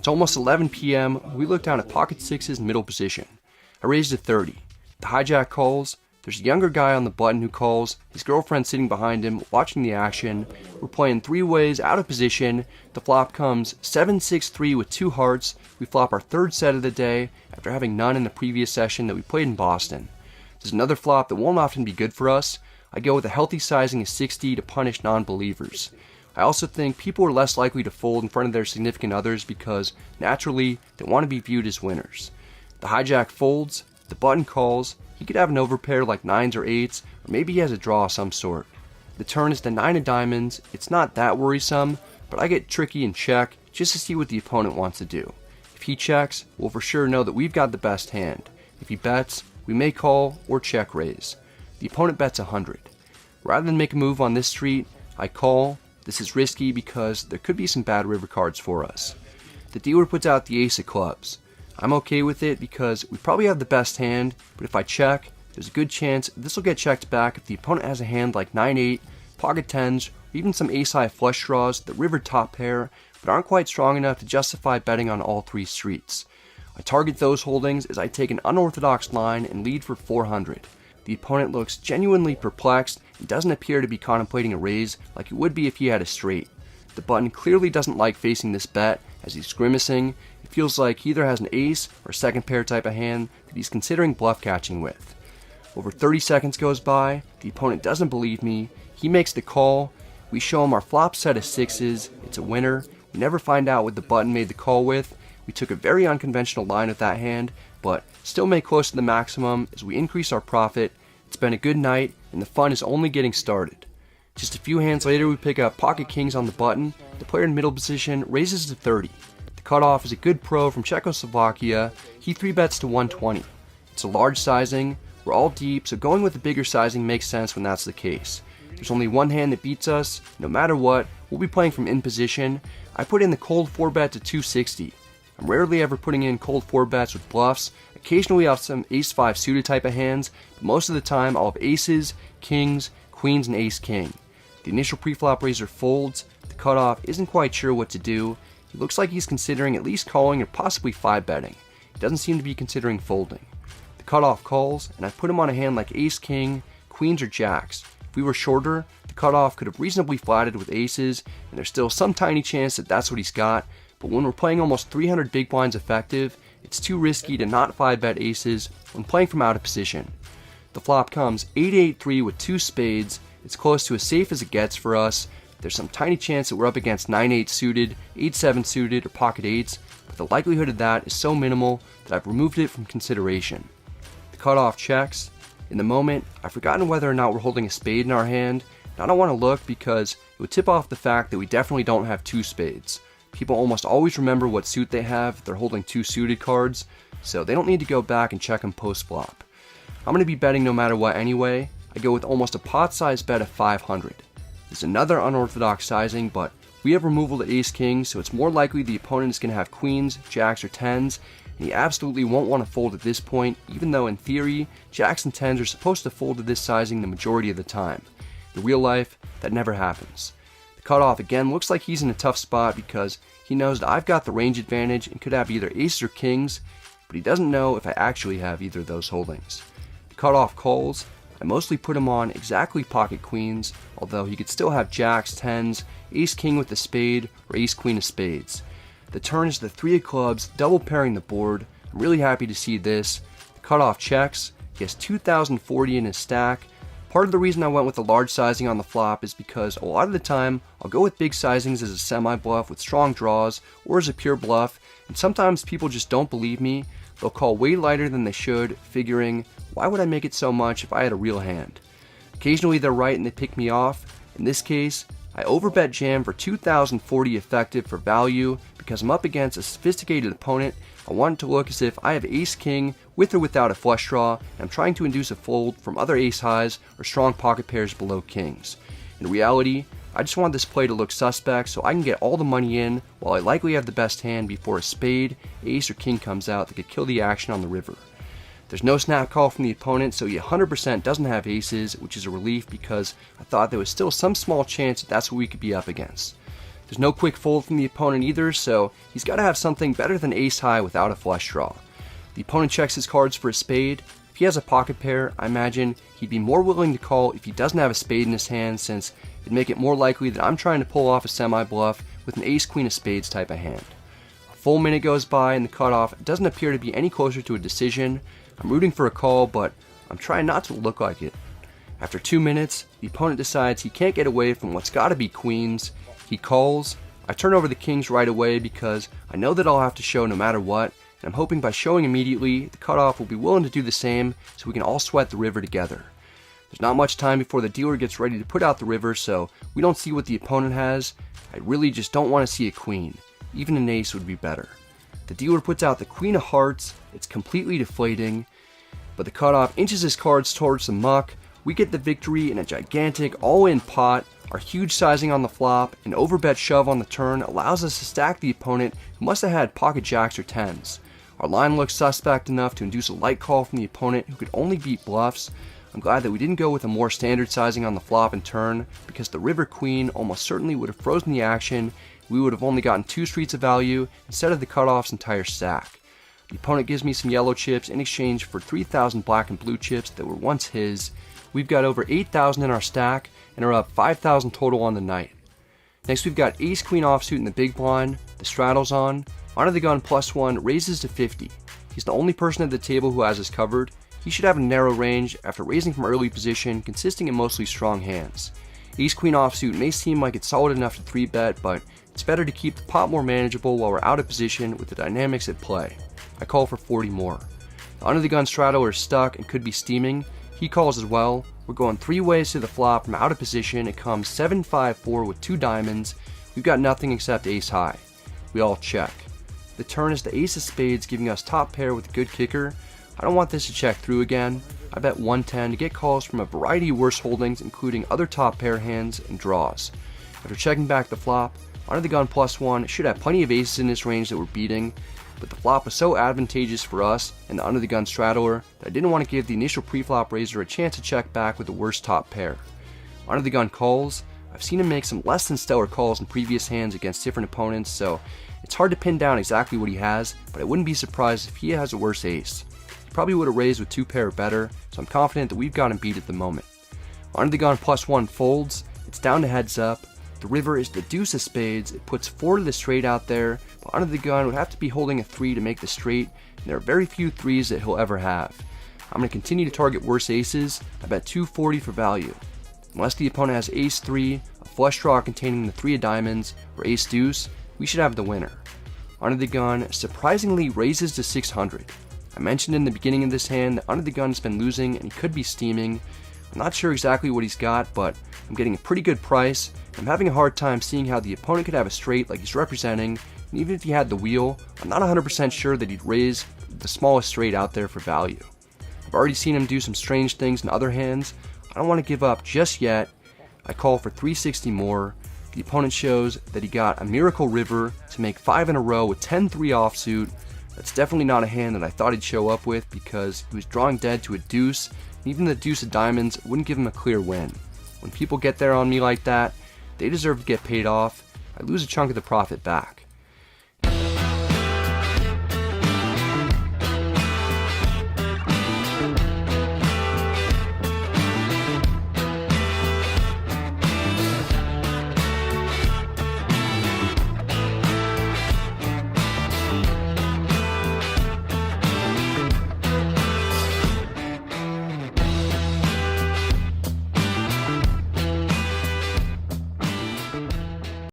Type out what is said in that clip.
It's almost 11 p.m. We look down at pocket sixes middle position. I raise to 30. The hijack calls. There's a younger guy on the button who calls. His girlfriend sitting behind him, watching the action. We're playing three ways out of position. The flop comes 7-6-3 with two hearts. We flop our third set of the day after having none in the previous session that we played in Boston. There's another flop that won't often be good for us. I go with a healthy sizing of 60 to punish non-believers. I also think people are less likely to fold in front of their significant others because, naturally, they want to be viewed as winners. The hijack folds, the button calls, he could have an overpair like 9s or 8s, or maybe he has a draw of some sort. The turn is the 9 of diamonds. It's not that worrisome, but I get tricky and check just to see what the opponent wants to do. If he checks, we'll for sure know that we've got the best hand. If he bets, we may call or check raise. The opponent bets 100. Rather than make a move on this street, I call. This is risky because there could be some bad river cards for us. The dealer puts out the ace of clubs. I'm okay with it because we probably have the best hand, but if I check, there's a good chance this will get checked back if the opponent has a hand like 9-8, pocket 10s, or even some ace-high flush draws that river top pair, but aren't quite strong enough to justify betting on all three streets. I target those holdings as I take an unorthodox line and lead for 400. The opponent looks genuinely perplexed and doesn't appear to be contemplating a raise like he would be if he had a straight. The button clearly doesn't like facing this bet as he's grimacing. It feels like he either has an ace or a second pair type of hand that he's considering bluff catching with. Over 30 seconds goes by, the opponent doesn't believe me, he makes the call, we show him our flop set of sixes, it's a winner, we never find out what the button made the call with. We took a very unconventional line with that hand, but still make close to the maximum as we increase our profit. It's been a good night, and the fun is only getting started. Just a few hands later, we pick up pocket kings on the button. The player in middle position raises to 30. The cutoff is a good pro from Czechoslovakia. He 3-bets to 120. It's a large sizing. We're all deep, so going with the bigger sizing makes sense when that's the case. There's only one hand that beats us. No matter what, we'll be playing from in position. I put in the cold 4-bet to 260. I'm rarely ever putting in cold 4-bets with bluffs. Occasionally I'll have some ace-5 suited type of hands, but most of the time I'll have aces, kings, queens, and ace-king. The initial preflop raiser folds. The cutoff isn't quite sure what to do. He looks like he's considering at least calling or possibly 5-betting. He doesn't seem to be considering folding. The cutoff calls, and I put him on a hand like ace-king, queens, or jacks. If we were shorter, the cutoff could have reasonably flatted with aces, and there's still some tiny chance that that's what he's got. But when we're playing almost 300 big blinds effective, it's too risky to not 5-bet aces when playing from out of position. The flop comes 8-8-3 with two spades. It's close to as safe as it gets for us. There's some tiny chance that we're up against 9-8 suited, 8-7 suited, or pocket 8s, but the likelihood of that is so minimal that I've removed it from consideration. The cutoff checks. In the moment, I've forgotten whether or not we're holding a spade in our hand, and I don't want to look because it would tip off the fact that we definitely don't have two spades. People almost always remember what suit they have if they're holding two suited cards, so they don't need to go back and check them post-flop. I'm going to be betting no matter what anyway. I go with almost a pot-sized bet of 500. There's another unorthodox sizing, but we have removal to ace-king, so it's more likely the opponent is going to have queens, jacks, or 10s, and he absolutely won't want to fold at this point, even though in theory, jacks and 10s are supposed to fold to this sizing the majority of the time. In real life, that never happens. The cutoff again looks like he's in a tough spot because he knows that I've got the range advantage and could have either aces or kings, but he doesn't know if I actually have either of those holdings. The cutoff calls. I mostly put him on exactly pocket queens, although he could still have jacks, 10s, ace-king with a spade, or ace-queen of spades. The turn is the 3 of clubs, double pairing the board. I'm really happy to see this. The cutoff checks. He has 2,040 in his stack. Part of the reason I went with the large sizing on the flop is because a lot of the time I'll go with big sizings as a semi-bluff with strong draws or as a pure bluff, and sometimes people just don't believe me. They'll call way lighter than they should, figuring, why would I make it so much if I had a real hand? Occasionally they're right and they pick me off. In this case, I overbet jam for 2,040 effective for value because I'm up against a sophisticated opponent. I want it to look as if I have ace-king with or without a flush draw, and I'm trying to induce a fold from other ace-highs or strong pocket pairs below kings. In reality, I just want this play to look suspect so I can get all the money in while I likely have the best hand before a spade, ace, or king comes out that could kill the action on the river. There's no snap call from the opponent, so he 100% doesn't have aces, which is a relief because I thought there was still some small chance that that's what we could be up against. There's no quick fold from the opponent either, so he's got to have something better than ace high without a flush draw. The opponent checks his cards for a spade. If he has a pocket pair, I imagine he'd be more willing to call if he doesn't have a spade in his hand, since it'd make it more likely that I'm trying to pull off a semi-bluff with an ace queen of spades type of hand. A full minute goes by and the cutoff doesn't appear to be any closer to a decision. I'm rooting for a call, but I'm trying not to look like it. After 2 minutes, the opponent decides he can't get away from what's gotta be queens. He calls. I turn over the kings right away because I know that I'll have to show no matter what, and I'm hoping by showing immediately, the cutoff will be willing to do the same so we can all sweat the river together. There's not much time before the dealer gets ready to put out the river, so we don't see what the opponent has. I really just don't want to see a queen. Even an ace would be better. The dealer puts out the queen of hearts. It's completely deflating, but the cutoff inches his cards towards the muck. We get the victory in a gigantic all-in pot. Our huge sizing on the flop and overbet shove on the turn allows us to stack the opponent, who must have had pocket jacks or tens. Our line looks suspect enough to induce a light call from the opponent, who could only beat bluffs. I'm glad that we didn't go with a more standard sizing on the flop and turn, because the river queen almost certainly would have frozen the action. We would have only gotten 2 streets of value instead of the cutoff's entire stack. The opponent gives me some yellow chips in exchange for 3,000 black and blue chips that were once his. We've got over 8,000 in our stack and are up 5,000 total on the night. Next we've got ace queen offsuit in the big blind. The straddle's on. Under the gun +1 raises to 50. He's the only person at the table who has us covered. He should have a narrow range after raising from early position, consisting of mostly strong hands. Ace queen offsuit may seem like it's solid enough to 3-bet, but it's better to keep the pot more manageable while we're out of position with the dynamics at play. I call for 40 more. The under the gun straddler is stuck and could be steaming. He calls as well. We're going 3 ways to the flop from out of position. It comes 7-5-4 with 2 diamonds. We've got nothing except ace high. We all check. The turn is the ace of spades, giving us top pair with a good kicker. I don't want this to check through again. I bet 110 to get calls from a variety of worse holdings, including other top pair hands and draws. After checking back the flop, under the gun +1 should have plenty of aces in this range that we're beating, but the flop was so advantageous for us and the under the gun straddler that I didn't want to give the initial pre-flop raiser a chance to check back with the worst top pair. Under the gun calls. I've seen him make some less than stellar calls in previous hands against different opponents, so it's hard to pin down exactly what he has, but I wouldn't be surprised if he has a worse ace. He probably would have raised with 2 pair or better, so I'm confident that we've got him beat at the moment. Under the gun +1 folds. It's down to heads up. The river is the deuce of spades. It puts 4 to the straight out there, but under the gun would have to be holding a 3 to make the straight, and there are very few 3s that he'll ever have. I'm going to continue to target worse aces. I bet 240 for value. Unless the opponent has ace 3, a flush draw containing the 3 of diamonds, or ace deuce, we should have the winner. Under the gun surprisingly raises to 600. I mentioned in the beginning of this hand that under the gun has been losing and he could be steaming. I'm not sure exactly what he's got, but I'm getting a pretty good price. I'm having a hard time seeing how the opponent could have a straight like he's representing, and even if he had the wheel, I'm not 100% sure that he'd raise the smallest straight out there for value. I've already seen him do some strange things in other hands. I don't want to give up just yet. I call for 360 more. The opponent shows that he got a miracle river to make 5 in a row with 10-3 offsuit. That's definitely not a hand that I thought he'd show up with, because he was drawing dead to a deuce, and even the deuce of diamonds wouldn't give him a clear win. When people get there on me like that, they deserve to get paid off. I lose a chunk of the profit back.